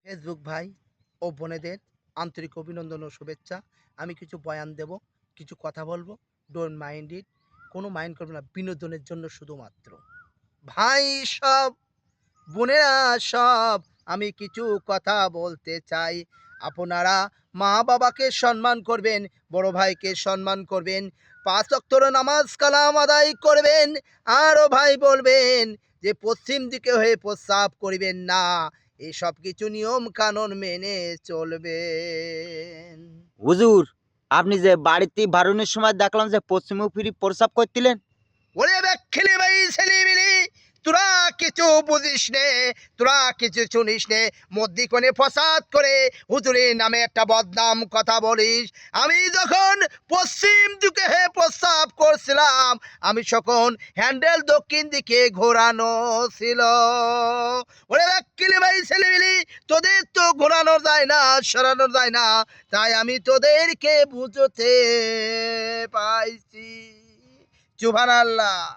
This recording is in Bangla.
ফেসবুক ভাই ও বোনেদের আন্তরিক অভিনন্দন ও শুভেচ্ছা। আমি কিছু বয়ান দেব, কিছু কথা বলবো। Don't mind it. কোনো মাইন্ড করবে না। বিনোদনের জন্য শুধুমাত্র। ভাই সব, বোনেরা সব, আমি কিছু কথা বলতে চাই। আপনারা মা-বাবাকে সম্মান করবেন, বড় ভাইকে সম্মান করবেন, ৫ ওয়াক্তের নামাজ কালাম আদায় করবেন। আরও ভাই বলবেন যে পশ্চিম দিকে হয়ে প্রস্রাব করিবেন না। এসব কিছু নিয়ম কানুন মেনে চলবেন। হুজুর, আপনি যে বাড়িতে বারুনের সময় দেখলাম যে পশ্চিমে ফিরি প্রস্রাব করছিলেন। ওরে ব্যাকখিলি ভাই ছেলেমিলি, তোরা কিছু বুঝিস নে, তোরা কিছু শুনিস নে, মধ্যিখানে ফসাদ করে হুজুরের নামে একটা বদনাম কথা বলিস। আমি যখন পশ্চিম দিকে হয়ে প্রস্রাব করছিলাম, আমি তখন হ্যান্ডেল দক্ষিণ দিকে ঘোরানো ছিল। ওরে ব্যাকখিলি ভাই ছেলেমিলি, তোদের তো ঘোরানো যায় না, সরানো যায় না, তাই আমি তোদেরকে বুঝতে পাইছি। সুবহানাল্লাহ।